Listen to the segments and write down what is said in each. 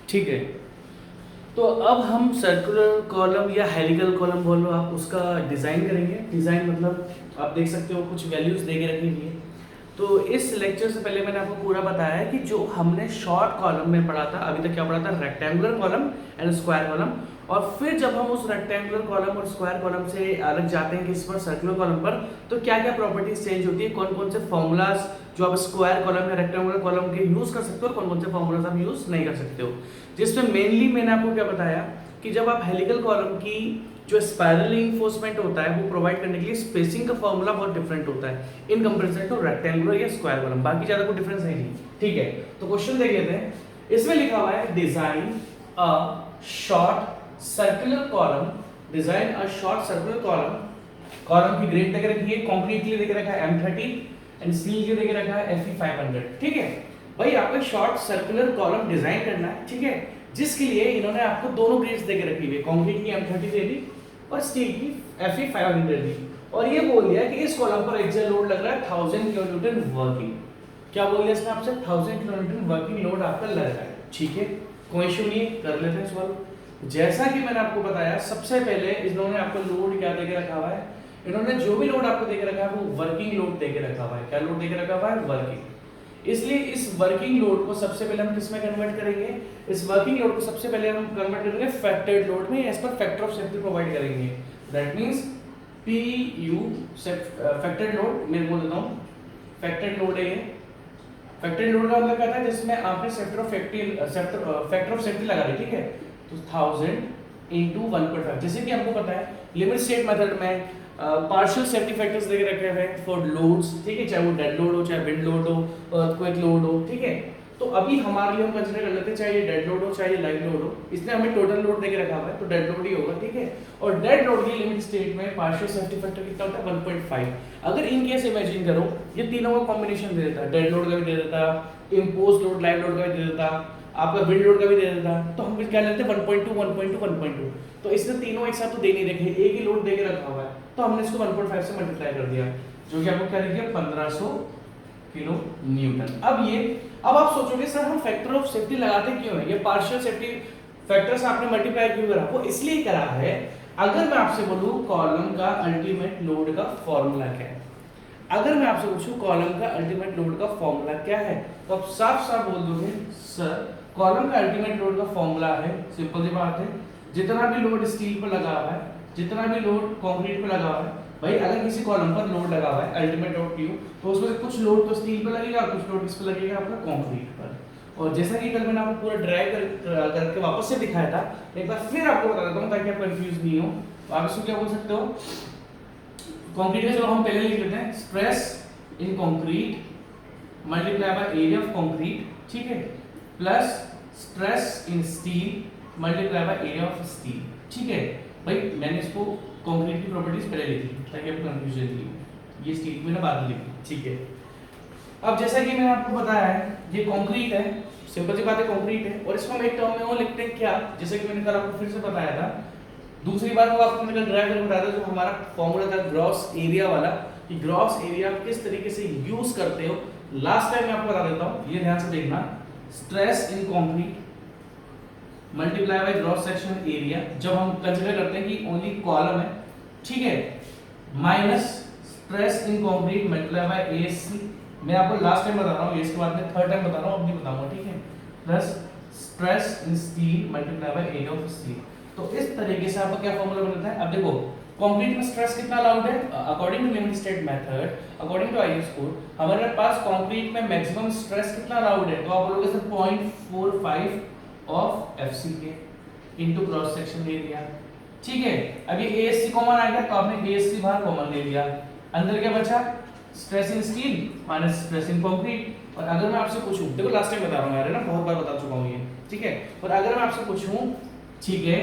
ठीक है। तो अब हम सर्कुलर कॉलम या हेलिकल कॉलम बोल लो आप, उसका डिज़ाइन करेंगे। डिज़ाइन मतलब आप देख सकते हो कुछ वैल्यूज़ दे के रखी हुई है। तो इस लेक्चर से पहले मैंने आपको पूरा बताया है कि जो हमने शॉर्ट कॉलम में पढ़ा था, अभी तक क्या पढ़ा था, rectangular column and square column. और फिर जब हम उस रेक्टेंगुलर कॉलम और स्क्वायर कॉलम से अलग जाते हैं किस पर, सर्कुलर कॉलम पर, तो क्या क्या प्रॉपर्टीज चेंज होती है, कौन कौन से फॉर्मूलाज जो आप स्क्वायर कॉलम या रेक्टेंगुलर कॉलम के यूज कर सकते हो और कौन कौन से फॉर्मूलाज आप यूज नहीं कर सकते हो। जिसमें मेनली मैंने आपको क्या बताया कि जब आप हेलिकल कॉलम की जो स्पाइरल रिइंफोर्समेंट होता है वो प्रोवाइड करने के लिए स्पेसिंग का फॉर्मूला बहुत डिफरेंट होता है इन कंपैरिजन टू रेक्टेंगुलर या स्क्वायर कॉलम। बाकी ज्यादा कोई डिफरेंस है नहीं। ठीक है, तो क्वेश्चन देख लेते हैं। इसमें लिखा हुआ है design a short circular column, design a short circular column. Column की ग्रेड देके रखी है, कंक्रीट के लिए देके रखा है M30 एंड स्टील के लिए देके रखा है Fe500। ठीक है भाई, आपको शॉर्ट सर्कुलर कॉलम डिजाइन करना है। ठीक है, जिसके लिए इन्होंने आपको दोनों ग्रेड्स देके रखी हुई है, कंक्रीट की M30 दे दी और स्टील की Fe500 दी। और ये बोल दिया कि इस कॉलम पर एक्सियल लोड लग रहा है 1000 किलोन्यूटन वर्किंग। क्या बोल दिया इसने आपसे, 1000 किलोन्यूटन वर्किंग लोड आपका लग रहा है। ठीक है, कोई इशू नहीं है, कर लेते हैं सॉल्व। जैसा कि मैंने आपको बताया, सबसे पहले इन्होंने आपको लोड क्या देके रखा हुआ है, इन्होंने जो भी लोड आपको देके रखा है वो वर्किंग लोड देके रखा हुआ है। क्या लोड देके रखा हुआ है, वर्किंग। इसलिए इस वर्किंग लोड को सबसे पहले हम किसमें कन्वर्ट करेंगे, इस वर्किंग लोड को सबसे पहले हम कन्वर्ट करेंगे फैक्टर्ड लोड में, as per factor of safety provide करेंगे। That means PU factored load, मैं बोल देता हूं फैक्टर्ड लोड है ये। फैक्टर्ड लोड का मतलब क्या था, जिसमें आपने फैक्टर ऑफ सेफ्टी लगा दी। ठीक है, तो 1000 into 1.5। जैसे कि आपको पता है लिमिट स्टेट मेथड में पार्शियल सेफ्टी फैक्टर्स देके रखे हुए हैं फॉर लोड्स। ठीक है, चाहे वो डेड लोड हो, चाहे विंड लोड हो, अर्थक्वेक लोड हो। ठीक है, तो अभी हमारे लिए हम कंसीडर कर लेते हैं चाहे ये डेड लोड हो चाहे ये लाइव लोड हो, इसने हमें टोटल लोड देके रखा हुआ है तो डेड लोड ही होगा। ठीक है, और डेड लोड की लिमिट स्टेट में पार्शियल सेफ्टी फैक्टर कितना होता है, 1.5। अगर इन केस इमेजिन करो ये तीनों का कॉम्बिनेशन दे देता, डेड लोड का भी दे देता, इम्पोज लोड लाइव लोड का भी दे देता, आपका विंड लोड का भी दे देता, तो हम क्या लेते हैं 1.2 1.2 1.2। तो इसने तीनों एक साथ तो दे नहीं रखे, एक ही लोड देके रखा हुआ है, तो हमने इसको 1.5 से मल्टीप्लाई कर दिया, जो कि आपको क्या दिख गया 1500 किलो न्यूटन। अब आप सोचोगे सर हम फैक्टर ऑफ सेफ्टी लगाते क्यों है, ये पार्शियल सेफ्टी फैक्टर से आपने मल्टीप्लाई क्यों करा, वो इसलिए करा है अगर मैं आपसे बोलूं कॉलम का अल्टीमेट लोड का फॉर्मूला क्या है, अगर मैं आपसे पूछूं कॉलम का अल्टीमेट लोड का फॉर्मूला क्या है, तो आप साफ साफ बोल दोगे सर कॉलम का अल्टीमेट लोड का फॉर्मूला है, सिंपल सी बात है, जितना भी लोड स्टील पर लगा हुआ है, जितना भी लोड कंक्रीट पर लगा हुआ है, भाई अगर किसी कॉलम पर लोड लगा हुआ है अल्टीमेट लोड Q, तो उसमें से कुछ लोड तो स्टील पर लगेगा, कुछ लोड किस पर लगेगा, आपका कंक्रीट पर। और जैसा कि कल मैंने आपको पूरा ड्राइव करके वापस से दिखाया था, एक बार फिर आपको बता देता हूं ताकि आप कंफ्यूज नहीं हो। तो आप इसको क्या बोल सकते हो, कंक्रीट में जो हम पहले लिख लेते हैं stress in concrete multiply by area of concrete. ठीक है, plus stress in steel multiply by area of steel. ठीक है भाई, मैंने इसको कंक्रीट की प्रॉपर्टीज पहले लिखी ताकि आपको कंफ्यूजन नहीं हो, ये स्टील की मैंने बाद में लिखी। ठीक है, अब जैसा कि मैंने आपको बताया है ये कंक्रीट है, सिंपल सी बात है कंक्रीट है, और इसको हम एक टर्म में वो लिखते हैं क्या, जैसे कि मैंने कल आपको फिर से बताया था, दूसरी बार वो आपको मैंने ड्राइव करके बताया था जो हमारा फॉर्मूला था ग्रॉस एरिया वाला, कि ग्रॉस एरिया किस तरीके से यूज करते हो। लास्ट टाइम मैं आपको बता देता हूं, ये ध्यान से देखना, stress in concrete multiply by gross section area, जब हम कंसीडर करते हैं कि ओनली कॉलम है। ठीक है, minus stress in concrete multiply by ASC, मैं आपको लास्ट टाइम बता रहा हूं, इसके बाद में थर्ड टाइम बता रहा हूं, अब नहीं बताऊंगा। ठीक है, plus stress in steel multiply by area of steel. तो इस तरीके से आपका क्या फॉर्मूला बनता है। अब देखो कंक्रीट में स्ट्रेस कितना अलाउड है, according to limit state method, according to IS code, हमारे पास कंक्रीट में मैक्सिमम स्ट्रेस कितना अलाउड है, तो आप बोलोगे sir 0.45 of FCK into cross section area. ठीक है, अब ये ASC कॉमन आ गया तो आपने ASC बाहर कॉमन ले लिया, अंदर क्या बचा stress in steel minus stress in concrete. और अगर मैं आपसे पूछूं, देखो लास्ट टाइम बता रहा हूं यार, है ना, बहुत बार बता चुका हूं ये। ठीक है, और अगर मैं आपसे पूछूं, ठीक है,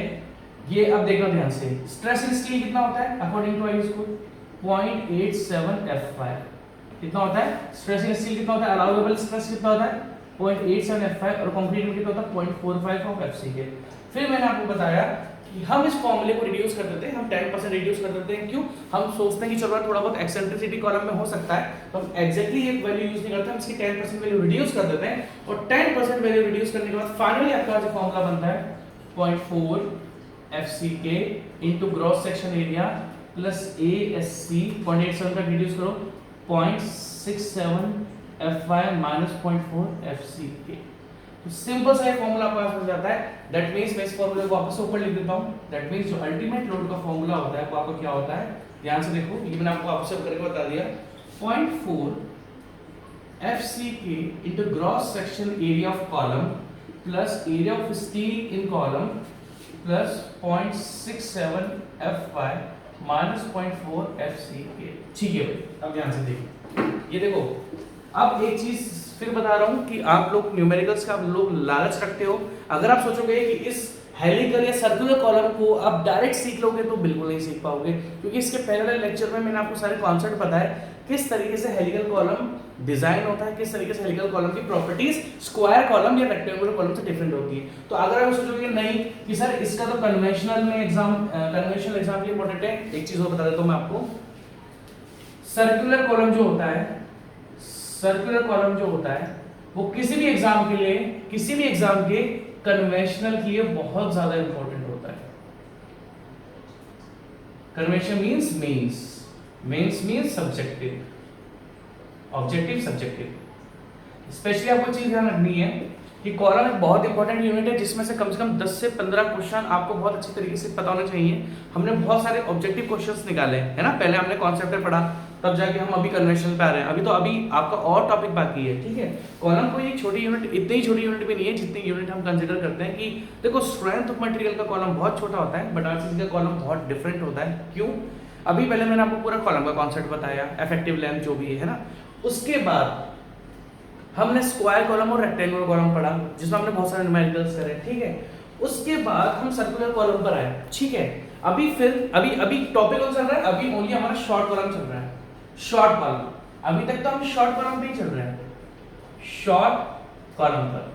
ये अब देखो ध्यान से, स्ट्रेस इन स्टील कितना होता है according to IS code 0.87 F5 कितना होता है, स्ट्रेस इन स्टील कितना होता है, अलाउएबल स्ट्रेस कितना होता है 0.87 F5, और कंक्रीट में कितना होता है 0.45 ऑफ FCK। फिर मैंने आपको बताया हम इस फॉर्मूले को रिड्यूस कर देते हैं, हम 10% रिड्यूस कर देते हैं। क्यों? हम सोचते हैं कि चलो थोड़ा बहुत एक्सेंट्रिसिटी कॉलम में हो सकता है, तो हम एग्जैक्टली एक वैल्यू यूज नहीं करते, हम इसकी 10% वैल्यू रिड्यूस कर देते हैं, और 10% वैल्यू रिड्यूस करने के बाद फाइनली आपका जो फॉर्मूला बनता है 0.4 FCK into gross section area plus ASC, 0.87 तक रिड्यूस करो 0.67 FY माइनस 0.4 FCK। तो सिंपल सा फॉर्मूला आपके पास मिल जाता है। दैट मींस मैं इस फॉर्मूले को वापस ऊपर लिख देता हूं। दैट मींस जो अल्टीमेट लोड का फॉर्मूला होता है वो आपका क्या होता है, ध्यान से देखो, ये मैंने आपको वापस करके बता दिया। 0.4 FCK into gross section area of column plus area of steel in column plus 0.67 FY minus 0.4 FCK। ठीक है भाई, अब ध्यान से देखो, ये देखो, अब एक चीज फिर बता रहा हूं कि आप लोग न्यूमेरिकल्स का लोग लालच रखते हो। अगर आप सोचोगे कि इस हेलिकल या सर्कुलर कॉलम को आप डायरेक्ट सीख लोगे तो बिल्कुल नहीं सीख पाओगे, क्योंकि इसके पहले वाले लेक्चर में मैंने आपको सारे कॉन्सेप्ट बताए किस तरीके से हेलिकल कॉलम डिजाइन होता है, किस तरीके से हेलिकल कॉलम की प्रॉपर्टीज स्क्वायर कॉलम या रेक्टेंगुलर कॉलम से डिफरेंट होती है। तो अगर आप सोचोगे नहीं कि सर इसका तो कन्वेंशनल एग्जाम के लिए इंपॉर्टेंट है, एक चीज और बता देता हूं मैं आपको। सर्कुलर कॉलम जो होता है, सर्कुलर कॉलम जो होता है वो किसी भी एग्जाम के लिए, किसी भी एग्जाम के कन्वेंशनल के लिए बहुत ज्यादा इंपॉर्टेंट होता है। Convention means mains, mains means subjective, objective subjective. Specially आपको चीज ध्यान रखनी है कि कॉलम एक बहुत इंपॉर्टेंट यूनिट है जिसमें से कम 10 से 15 क्वेश्चन आपको बहुत अच्छी तरीके से पता होना चाहिए। हमने बहुत सारे ऑब्जेक्टिव क्वेश्चंस निकाले है ना, पहले हमने कॉन्सेप्ट पढ़ा, तब जाके हम अभी कन्वेंशनल पे आ रहे हैं। अभी तो अभी आपका और टॉपिक बाकी है, ठीक है। कॉलम कोई एक छोटी यूनिट, इतनी ही छोटी यूनिट भी नहीं है जितनी यूनिट हम कंसीडर करते हैं। कि देखो स्ट्रेंथ ऑफ मटेरियल का कॉलम बहुत छोटा होता है, बट आरसीसी का कॉलम बहुत डिफरेंट होता है। क्यों? अभी पहले मैंने आपको पूरा कॉलम का कॉन्सेप्ट बताया, इफेक्टिव लेंथ जो भी है ना। उसके बाद हमने स्क्वायर कॉलम और रेक्टेंगुलर कॉलम पढ़ा जिसमें हमने बहुत सारे न्यूमेरिकल्स करे, ठीक है। उसके बाद हम सर्कुलर कॉलम पर आए, ठीक है। अभी टॉपिक कौन चल रहा है? अभी ओनली हमारा शॉर्ट कॉलम चल रहा है, शॉर्ट कॉलम। अभी तक तो हम शॉर्ट कॉलम पे ही चल रहे हैं, शॉर्ट कॉलम पर।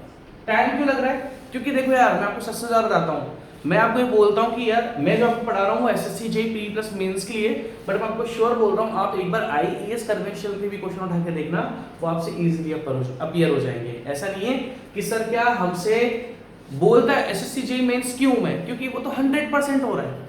टाइम क्यों लग रहा है? क्योंकि देखो यार, मैं आपको सबसे ज्यादा बताता हूँ, मैं आपको ये बोलता हूँ कि यार मैं जो आपको पढ़ा रहा हूँ SSC JEE pre plus mains के लिए, बट मैं आपको श्योर बोल रहा हूँ आप एक बार आईएएस कन्वेंशनल के भी क्वेश्चन उठा के देखना, वो आपसे इजीली अपीयर हो जाएंगे। ऐसा नहीं है कि सर क्या हमसे बोलता है एसएससी जेईई मेंस क्यों में, क्योंकि वो तो 100% हो रहा है।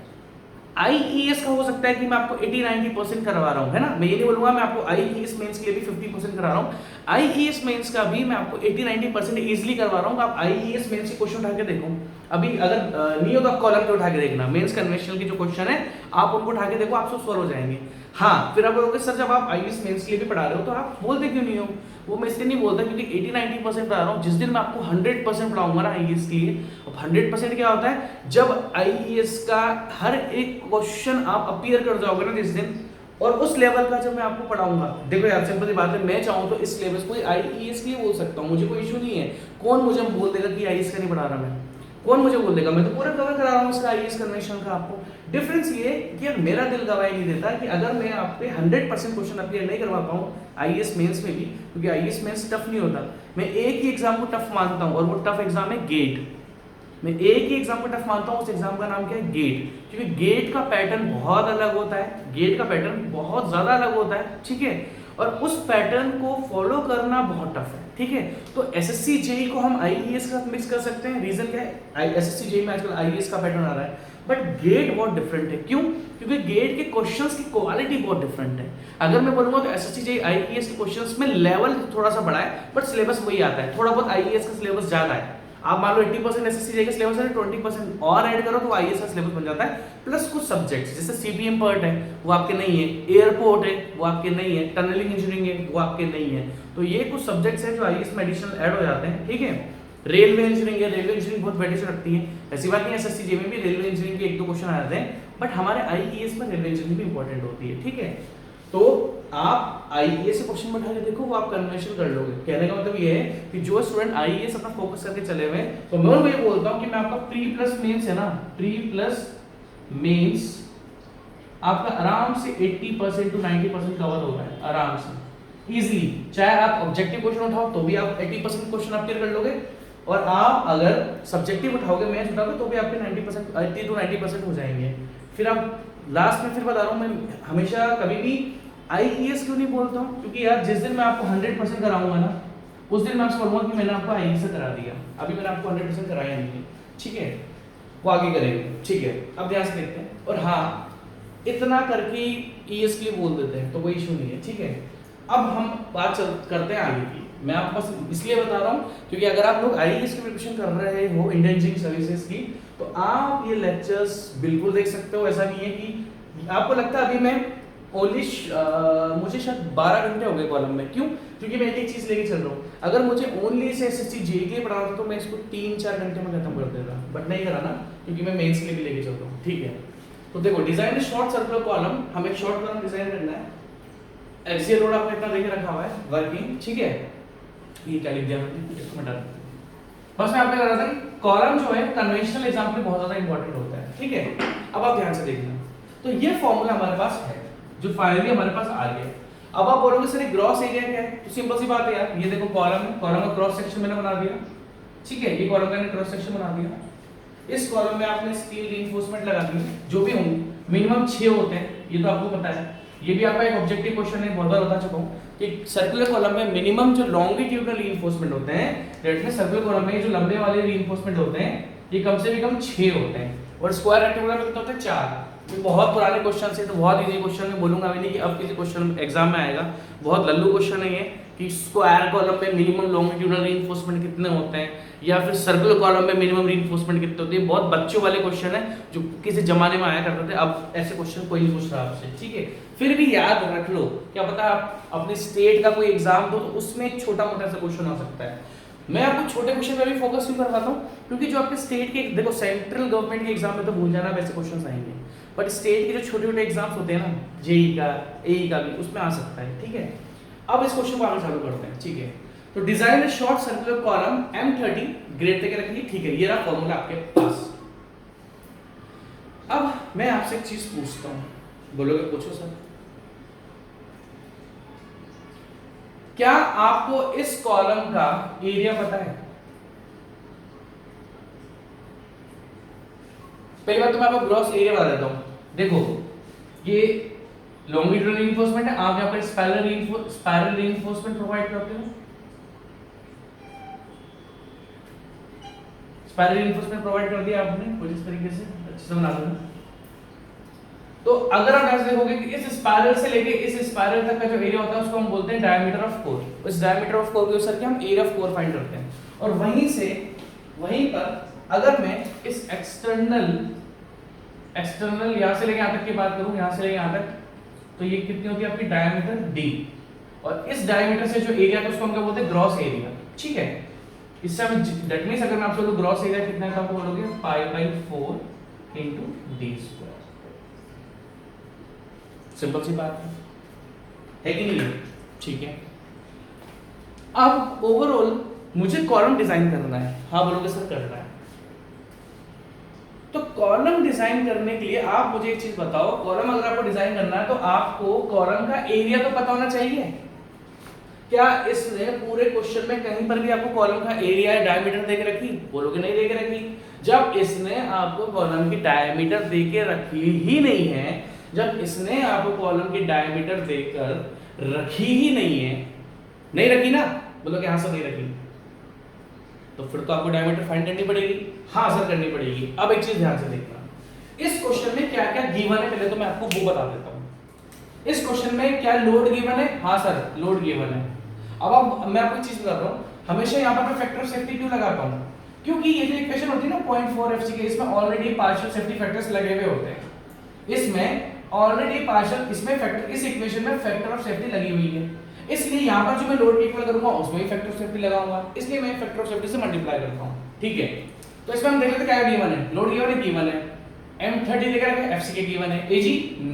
आईईएस का हो सकता है कि मैं आपको 80-90% करवा रहा हूं, है ना। मैं ये नहीं बोलूंगा मैं आपको आईईएस मेंस के लिए भी 50% करा रहा हूं। आईईएस मेंस का भी मैं आपको 80-90% इजीली करवा रहा हूं। आप आईईएस मेंस के क्वेश्चन उठा के देखो, अभी अगर नहीं हो तो आप कॉलम पे उठा के देखना, मेंस कन्वेंशनल के जो क्वेश्चन है आप उनको उठा के देखो, आपसे सॉल्व हो जाएंगे। हाँ, फिर आप बोलोगे सर जब आप आईईएस मेंस के लिए भी पढ़ा रहे हो तो आप बोलते क्यों नहीं हो? वो मैं इसलिए नहीं बोलता क्योंकि 80-90% पढ़ा रहा हूँ। जिस दिन मैं आपको 100% पढ़ाऊंगा ना आईईएस के लिए, अब 100% क्या होता है, जब आईईएस का हर एक क्वेश्चन आप अपीयर कर जाओगे ना जिस दिन, और उस लेवल का जब मैं आपको पढ़ाऊंगा, देखो यार सिंपल सी बात है, मैं चाहूँ तो इस लेवल कोई आईईएस के लिए बोल सकता हूँ, मुझे कोई इशू नहीं है। कौन मुझे बोल देगा कि आईईएस का नहीं पढ़ा रहा मैं? कौन मुझे बोल देगा? मैं तो पूरा कवर करा रहा हूँ इसका आईएएस कन्वेंशन का। आपको डिफरेंस ये कि यार मेरा दिल गवाही नहीं देता कि अगर मैं आप पे 100% क्वेश्चन अपीयर नहीं करवा पाऊँ आईएएस मेंस में भी, क्योंकि आईएएस मेंस टफ नहीं होता। मैं एक ही एग्जाम को टफ मानता हूँ और वो टफ एग्जाम है गेट। मैं एक ही एग्जाम को टफ मानता हूँ, उस एग्जाम का नाम क्या है? गेट। क्योंकि गेट का पैटर्न बहुत अलग होता है, गेट का पैटर्न बहुत ज्यादा अलग होता है, ठीक है। और उस पैटर्न को फॉलो करना बहुत टफ है, ठीक है। तो एसएससी जेईई को हम आईईएस के साथ मिक्स कर सकते हैं। रीजन क्या है? एसएससी जेईई में आजकल आईईएस का पैटर्न आ रहा है, बट गेट बहुत डिफरेंट है। क्यों? क्योंकि गेट के क्वेश्चंस की क्वालिटी बहुत डिफरेंट है। अगर मैं बोलूंगा तो एसएससी जेईई आईईएस के क्वेश्चंस में लेवल थोड़ा सा बड़ा है, बट सिलेबस वही आता है। थोड़ा बहुत आईईएस का सिलेबस ज्यादा है। आप मान लो 80% एसएससी जेईई का सिलेबस है, 20% और ऐड करो तो आईएएस का सिलेबस बन जाता है। प्लस कुछ सब्जेक्ट्स जैसे सीपीएम पार्ट है वो आपके नहीं है, एयरपोर्ट है वो आपके नहीं है, टनलिंग इंजीनियरिंग है वो आपके नहीं है। तो ये कुछ सब्जेक्ट्स हैं जो आईएएस में एडिशनल ऐड हो जाते हैं, ठीक है। रेलवे इंजीनियरिंग है, रेलवे इंजीनियरिंग बहुत वेटेज रखती है। ऐसी बात नहीं है, एसएससी जेईई में भी रेलवे इंजीनियरिंग के 1-2 क्वेश्चन आ जाते हैं, बट हमारे आईईएस में रेलवे इंजीनियरिंग भी इंपॉर्टेंट होती है, ठीक है। तो आप आईईएस से क्वेश्चन उठा के देखो, वो आप कन्वेंशन कर लोगे। कहने का मतलब ये है कि जो स्टूडेंट आईईएस अपना फोकस करके चले हुए, तो मैं उनको ये बोलता हूं कि मैं आपका प्री प्लस मेंस है ना, प्री प्लस मेंस आपका आराम से 80% to 90% कवर हो रहा है, आराम से इजीली। चाहे आप ऑब्जेक्टिव क्वेश्चन उठाओ तो भी आप 80% क्वेश्चन अपीयर कर लोगे, और आप अगर सब्जेक्टिव उठाओगे, मैथ्स उठाओगे, तो भी आपके 90% 80 to 90% हो जाएंगे। फिर आप लास्ट में फिर बता रहा हूँ, मैं हमेशा कभी भी IES क्यों नहीं बोलता हूँ, क्योंकि यार जिस दिन मैं आपको 100% कराऊंगा ना, उस दिन मैं आपसे बोलूँगा कि मैंने आपको IES से करा दिया, अभी मैंने आपको 100% कराया नहीं है, ठीक है, वो आगे करेंगे, ठीक है। अब ध्यान से देखते हैं, और हाँ इतना करके ES के लिए बोल देते हैं तो कोई इशू नहीं है, ठीक है। अब हम बात करते हैं आगे की। मैं आपको बस इसलिए बता रहा हूँ क्योंकि अगर आप लोग IES की प्रिपरेशन कर रहे हो, इंडियन इंजीनियरिंग सर्विसेज की, तो आप ये लेक्चर्स बिल्कुल देख सकते हो। ऐसा नहीं है कि आपको लगता है अभी मैं ओनली मुझे शायद 12 घंटे हो गए कॉलम में, क्यों? क्योंकि मैं एक चीज लेके चल रहा हूँ। अगर मुझे ओनली से SSC JEE के लिए पढ़ाना था तो मैं इसको 3-4 घंटे में खत्म कर देता, बट नहीं करा ना, क्योंकि मैं मेंस के लिए भी लेके चल रहा हूँ, ठीक है। तो देखो, डिजाइन शॉर्ट सर्कुलर कॉलम, हमें एक शॉर्ट कॉलम डिजाइन करना है। एक्सियल लोड आपको इतना देके रखा हुआ है, वर्किंग, ठीक है। ये क्या लिख दिया मैंने, इसको मिटा दूं। बस मैं आपको बता रहा था कि कॉलम जो है कन्वेंशनल एग्जाम में बहुत ज्यादा इंपॉर्टेंट होता है, ठीक है। अब आप ध्यान से देखना, तो ये फॉर्मूला हमारे पास है जो फाइनली हमारे पास आ गया। अब आप बोलोगे सर ग्रॉस एरिया क्या है, तो सिंपल सी बात है यार, ये देखो कॉलम है, कॉलम का क्रॉस सेक्शन मैंने बना दिया, ठीक है, ये कॉलम का क्रॉस सेक्शन बना दिया। इस कॉलम में आपने स्टील रीइंफोर्समेंट लगा दी, जो भी होंगे मिनिमम 6 होते हैं, ये तो आपको पता है। ये भी आपका एक ऑब्जेक्टिव क्वेश्चन है, बहुत बार बता चुका हूं कि सर्कुलर कॉलम में मिनिमम जो लॉन्गिट्यूडनल रीइंफोर्समेंट होते हैं, दैट मींस सर्कुलर कॉलम में जो लंबे वाले रीइंफोर्समेंट होते हैं, ये कम से कम 6 होते हैं, और स्क्वायर रेक्टेंगुलर में कितने होते हैं, 4। ये बहुत पुराने क्वेश्चन से, तो बहुत इजी क्वेश्चन में बोलूंगा भी नहीं कि अब किसी क्वेश्चन एग्जाम में आएगा, बहुत लल्लू क्वेश्चन है ये, कि स्क्वायर कॉलम में मिनिमम लॉन्गिट्यूडनल रीइंफोर्समेंट कितने होते हैं, या फिर सर्कुलर कॉलम में मिनिमम रीइंफोर्समेंट कितने होते हैं। बहुत बच्चों वाले क्वेश्चन है जो किसी जमाने में आया करते थे, अब ऐसे क्वेश्चन कोई नहीं पूछ रहा आपसे, ठीक है। फिर भी याद रख लो, क्या पता आप अपने स्टेट का कोई एग्जाम दो तो उसमें एक छोटा मोटा सा क्वेश्चन आ सकता है। मैं आपको छोटे क्वेश्चन पे भी फोकस क्यों करवाता हूँ, क्योंकि जो आपके स्टेट के, देखो सेंट्रल गवर्नमेंट के एग्जाम में तो भूल जाना वैसे क्वेश्चन आएंगे, बट स्टेट के जो छोटे छोटे एग्जाम्स होते हैं ना, JEE का, AE का भी, उसमें आ सकता है, ठीक है। अब इस क्वेश्चन को आगे चालू करते हैं, ठीक है। तो डिजाइन ए short circular column M30 grade तक रखिए, ठीक है, ये रहा फॉर्मूला आपके पास। अब मैं आपसे एक चीज पूछता हूं, बोलोगे पूछो सर, क्या आपको इस कॉलम का एरिया पता है? पहली बात तो मैं आपको ग्रॉस एरिया बता देता हूं। देखो, ये लॉन्गिट्यूडनल रीइंफोर्समेंट है, आप यहां पर स्पाइरल रीइंफोर्समेंट प्रोवाइड करते हो, स्पाइरल रीइंफोर्समेंट प्रोवाइड कर दिया आपने कुछ इस तरीके से, अच्छे से बना देना। तो अगर आप ऐसे देखोगे कि इस स्पाइरल से लेके इस स्पाइरल तक का जो एरिया होता है उसको हम बोलते हैं डायमीटर ऑफ कोर। इस डायमीटर ऑफ कोर के यूज करके हम एरिया ऑफ कोर फाइंड करते हैं, और वहीं पर अगर मैं इस एक्सटर्नल यहां से लेके यहां तक की बात करूं, यहां से लेके यहां तक, तो ये कितनी होती है आपकी डायमीटर D, और इस डायमीटर से जो एरिया है उसको हम क्या बोलते हैं, ग्रॉस एरिया, ठीक है। इससे हम दैट मींस अगर मैं आपसे बोलूं ग्रॉस एरिया कितना है तो आपको बोलोगे π/4 × d²। सिंपल सी बात है कि नहीं, ठीक है। अब ओवरऑल मुझे कॉलम डिजाइन करना है, हाँ बोलोगे सर करना है, तो कॉलम डिजाइन करने के लिए आप मुझे एक चीज बताओ, कॉलम अगर आपको डिजाइन करना है तो आपको कॉलम का एरिया तो पता होना चाहिए। क्या इसने पूरे क्वेश्चन में कहीं पर भी आपको कॉलम का एरिया या डायमीटर देके रखी? बोलोगे नहीं देके रखी। जब इसने आपको कॉलम की डायमीटर देके रखी ही नहीं है, जब इसने आपको कॉलम की डायमीटर देकर रखी ही नहीं है, नहीं रखी ना, बोलोगे हाँ सर नहीं रखी, तो फिर तो आपको डायमीटर फाइंड करनी पड़ेगी, हाँ सर करनी पड़ेगी। अब एक चीज ध्यान से देखना, इस क्वेश्चन में क्या क्या गिवन है पहले तो मैं आपको वो बता देता हूं। इस क्वेश्चन में क्या लोड गिवन है? हाँ सर लोड गिवन है। अब मैं आपको एक चीज बताता हूं, हमेशा यहां पर मैं फैक्टर ऑफ सेफ्टी क्यों लगाता हूं? क्योंकि ये जो इक्वेशन होती है ना 0.4 FCK, इसमें ऑलरेडी पार्शियल सेफ्टी फैक्टर्स लगे हुए होते हैं। इसमें ऑलरेडी पार्शियल, इसमें फैक्टर, इस इक्वेशन में फैक्टर ऑफ सेफ्टी लगी हुई है, इसलिए यहां पर जो मैं लोड इक्वल करूंगा उसमें भी फैक्टर ऑफ सेफ्टी लगाऊंगा, इसलिए मैं फैक्टर ऑफ सेफ्टी से मल्टीप्लाई करता हूं, ठीक है। तो इसमें हम देख लेते क्या गिवन है, लोड गिवन है, गिवन है, M30 देकर रखे, FCK गिवन है, AG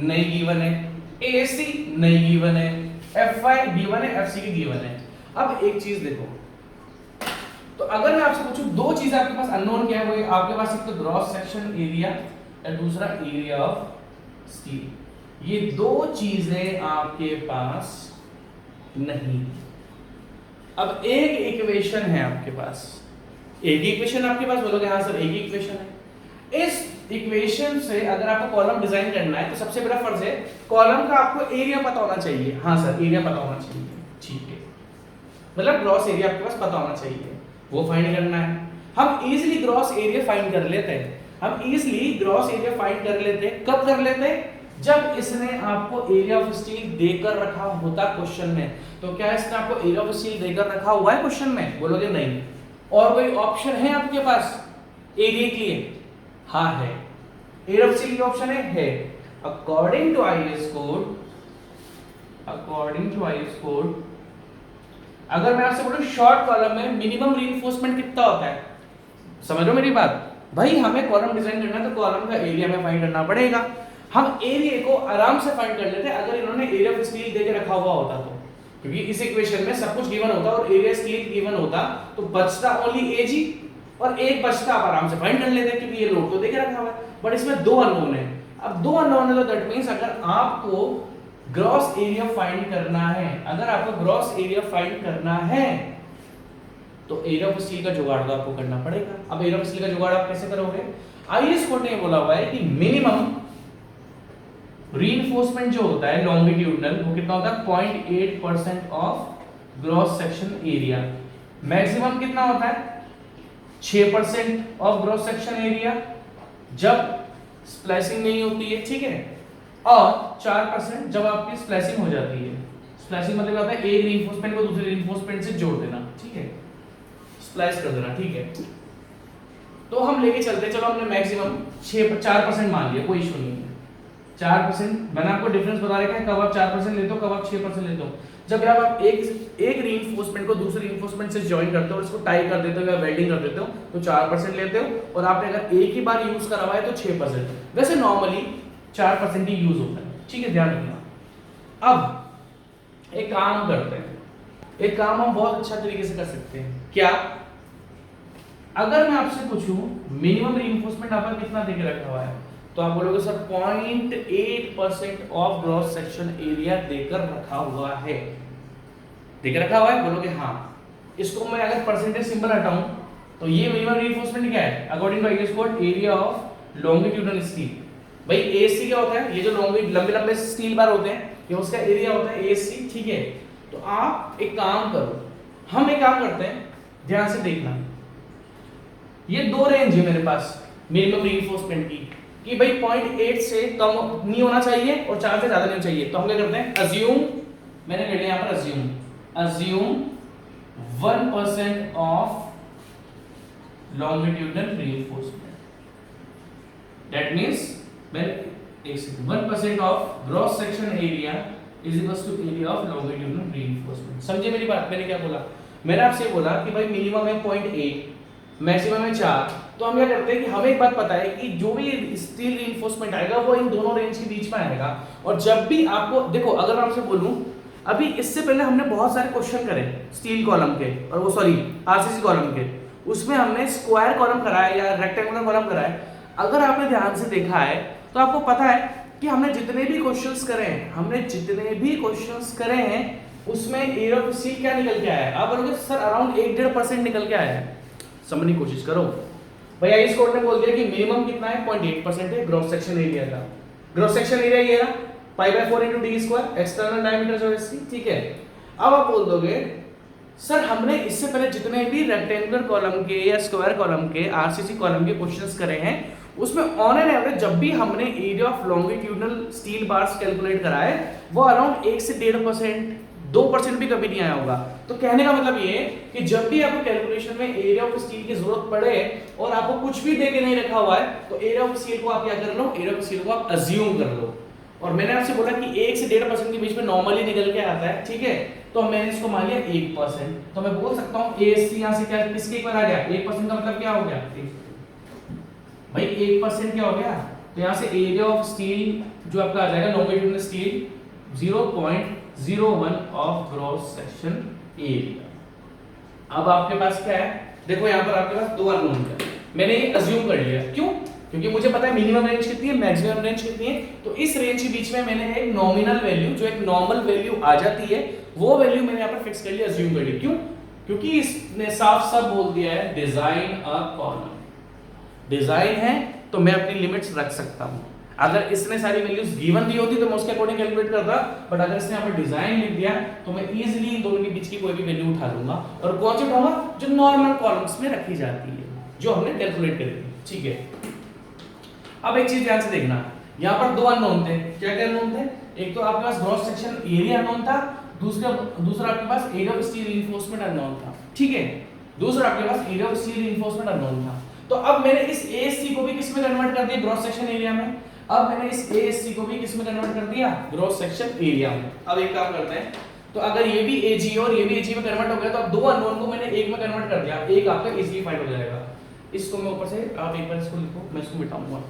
नहीं गिवन है, ASC नहीं गिवन है, FY गिवन है, FCK गिवन है। अब एक चीज देखो, तो अगर मैं आपसे पूछूं दो चीजें आपके पास अननोन क्या है, वो आपके पास एक तो ग्रॉस सेक्शन एरिया और दूसरा एरिया ऑफ स्टील, ये दो चीजें आपके पास नहीं। अब एक इक्वेशन है आपके पास, एक ही इक्वेशन आपके पास, बोलोगे हाँ सर एक ही इक्वेशन है। इस इक्वेशन से अगर आपको कॉलम डिजाइन करना है तो सबसे बड़ा फर्ज है कॉलम का आपको एरिया पता होना चाहिए। हाँ सर एरिया पता होना चाहिए, ठीक है, मतलब ग्रॉस एरिया आपके पास पता होना चाहिए, वो फाइंड करना है। हम इजीली ग्रॉस एरिया फाइंड कर लेते हैं, हम इजीली ग्रॉस एरिया फाइंड कर लेते हैं। कब कर लेते हैं? जब इसने आपको एरिया ऑफ स्टील देकर रखा होता क्वेश्चन में। तो क्या इसने आपको एरिया ऑफ स्टील देकर रखा हुआ है क्वेश्चन में? बोलोगे नहीं। और कोई ऑप्शन है आपके पास एरिया के लिए? हाँ है, एरिया ऑफ स्टील का ऑप्शन है। अकॉर्डिंग टू आईएस कोड, अगर मैं आपसे बोलूं शॉर्ट कॉलम में मिनिमम रीइंफोर्समेंट कितना होता है, समझ रहे हो मेरी बात? भाई हमें कॉलम डिजाइन करना है तो कॉलम का एरिया में फाइंड करना पड़ेगा। हम एरिया को आराम से फाइंड कर लेते अगर इन्होंने एरिया ऑफ स्टील देके रखा हुआ होता तो, क्योंकि इस इक्वेशन में सब कुछ गिवन होता और एरिया स्टील गिवन होता तो बचता ओनली एज ही, और एक बचता आप आराम से फाइंड कर लेते क्योंकि ये लोड तो देके रखा हुआ है। बट इसमें दो अननोन है। अब दो अननोन है तो दैट मींस अगर आपको ग्रॉस एरिया फाइंड करना है, अगर आपको ग्रॉस एरिया फाइंड करना है तो एरिया ऑफ स्टील का जुगाड़ तो आपको करना पड़ेगा। अब एरिया ऑफ स्टील का जुगाड़ आप कैसे करोगे? आईएस कोड ने बोला हुआ है कि मिनिमम रीइंफोर्समेंट जो होता है लॉन्गिट्यूडनल वो कितना होता है? 0.8% of gross section area. Maximum कितना होता है? 6% ऑफ ग्रॉस सेक्शन एरिया जब स्प्लाइसिंग नहीं होती है, ठीक है, और 4% जब आपकी स्प्लाइसिंग हो जाती है। स्प्लाइसिंग मतलब क्या होता है? एक रीइंफोर्समेंट को दूसरे रीइंफोर्समेंट से जोड़ देना, ठीक है, स्प्लाइस कर देना, ठीक है। तो हम लेके चलते, चलो हमने मैक्सिमम 4% मान लिया, कोई इशू नहीं है। 4% मैंने आपको डिफरेंस बता रखा है, कब आप 4% लेते हो, कब आप 6% लेते हो। जब आप एक रीइंफोर्समेंट को दूसरे रीइंफोर्समेंट से जॉइन करते हो और इसको टाई कर देते हो या वेल्डिंग कर देते हो तो 4% लेते हो, और आपने अगर एक ही बार यूज करा हुआ है तो 6%। वैसे नॉर्मली 4% ही यूज होता है, ठीक है, ध्यान रखना। अब एक काम करते हैं, एक काम हम बहुत अच्छा तरीके से कर सकते हैं। क्या? अगर मैं आपसे पूछूं मिनिमम रीइंफोर्समेंट आपका कितना देके रखा हुआ है, तो आप बोलोगे sir 0.8% of gross section area देकर रखा हुआ है। देकर रखा हुआ है? बोलोगे हाँ। इसको मैं अगर परसेंटेज सिंबल हटाऊं तो ये मिनिमम रीइंफोर्समेंट क्या है? According to IS code area of longitudinal steel. भाई एएससी क्या होता है? ये जो लंबे लंबे स्टील बार होते हैं ये उसका एरिया होता है एएससी, ठीक है। तो आप एक काम करो, हम एक काम करते हैं, ध्यान से देखना, ये दो रेंज है मेरे पास मिनिमम रीइंफोर्समेंट की कि भाई 0.8 से कम नहीं होना चाहिए और 4 से ज्यादा नहीं होना चाहिए। तो हम क्या करते हैं? अज्यूम, मैंने ले लिया यहां पर assume 1% of longitudinal reinforcement. That means when 1% of gross section area is equals to area of longitudinal reinforcement. समझे मेरी बात? मैंने क्या बोला? मैंने आपसे बोला कि भाई मिनिमम है 0.8, मैक्सिमम है 4। तो हम क्या करते हैं कि हमें एक बात पता है कि जो भी स्टील रीइंफोर्समेंट आएगा वो इन दोनों रेंज के बीच में आएगा। और जब भी आपको देखो, अगर मैं आपसे बोलूं अभी इससे पहले हमने बहुत सारे क्वेश्चन करे स्टील कॉलम के, और वो सॉरी आरसीसी कॉलम के, उसमें हमने स्क्वायर कॉलम कराया या रेक्टेंगुलर कॉलम कराया। अगर आपने ध्यान से देखा है तो आपको पता है कि हमने जितने भी क्वेश्चंस करे हैं उसमें एरिया ऑफ स्टील क्या निकल के आया है? आप बोलोगे सर अराउंड 1-1.5% निकल के आया है। समझने की कोशिश करो भैया, इस कोड ने बोल दिया कि मिनिमम कितना है? 0.8% है ग्रॉस सेक्शन एरिया का। ग्रॉस सेक्शन एरिया ये है π/4 × d², एक्सटर्नल डायमीटर जो है, ठीक है। अब आप बोल दोगे सर हमने इससे पहले जितने भी रेक्टेंगुलर कॉलम के या स्क्वायर कॉलम के आरसीसी कॉलम के क्वेश्चंस करे हैं उसमें ऑन एन एवरेज जब भी हमने area of longitudinal steel bars calculate कराए वो अराउंड 1 से 1.5%, 2% भी कभी नहीं आया होगा। तो कहने का मतलब ये है कि जब भी आपको कैलकुलेशन में एरिया ऑफ स्टील की जरूरत पड़े और आपको कुछ भी देके नहीं रखा हुआ है तो एरिया ऑफ स्टील को आप क्या कर लो? एरिया ऑफ स्टील को आप अज्यूम कर लो। और मैंने आपसे बोला कि 1 से 1.5% के बीच में नॉर्मली निकल के आता है, ठीक है। तो मैंने इसको मान लिया 1%। तो मैं बोल सकता हूँ एएससी यहां से क्या किसके इक्वल आ गया? 1% का मतलब क्या हो गया भाई? 1% क्या हो गया? तो यहां से एरिया ऑफ स्टील जो आपका आ जाएगा longitudinal steel 0.01 of gross section area. अब आपके पास क्या है? देखो यहां पर आपके पास दो अननोन है, मैंने ये अज्यूम कर लिया। क्यों? क्योंकि मुझे पता है मिनिमम रेंज कितनी है, मैक्सिमम रेंज कितनी है। तो इस रेंज के बीच में मैंने एक नॉमिनल वैल्यू जो एक नॉर्मल वैल्यू आ जाती है वो वैल्यू मैंने यहां पर फिक्स कर लिया, अज्यूम कर लिया। क्यों? क्योंकि इसने साफ साफ बोल दिया है डिजाइन अ कॉलम। डिजाइन है तो मैं अपनी लिमिट्स रख सकता हूं। अगर इसने सारी वैल्यूज गिवन दी होती तो मैं उसके अकॉर्डिंग कैलकुलेट करता, बट अगर इसने यहाँ पर डिजाइन लिख दिया तो मैं इजीली इन दोनों के बीच की कोई भी वैल्यू उठा लूंगा, और कौन सी उठाऊंगा, जो नॉर्मल कॉलम्स में रखी जाती है, जो हमने कैलकुलेट करी थी। ठीक है, अब एक चीज ध्यान से देखना, यहाँ पर दो अननोन थे। क्या क्या अननोन थे? एक तो आपके पास ग्रॉस सेक्शन एरिया अननोन था, दूसरा आपके पास area of steel reinforcement unknown था। ठीक है, दूसरा आपके पास area of steel reinforcement unknown था। तो अब मैंने इस एएससी को भी किस में कन्वर्ट कर दिया? ग्रॉस सेक्शन एरिया में। अब मैंने इस एएससी को भी किस में कन्वर्ट कर दिया? ग्रॉस सेक्शन एरिया में। अब एक काम करते हैं, तो अगर ये भी एजी और ये भी एजी में कन्वर्ट हो गया, तो अब दो अननोन को मैंने एक में कन्वर्ट कर दिया, एक आपका इजीली फाइंड हो जाएगा। इसको मैं ऊपर से, आप एक बार इसको लिखो, मैं इसको मिटाऊंगा।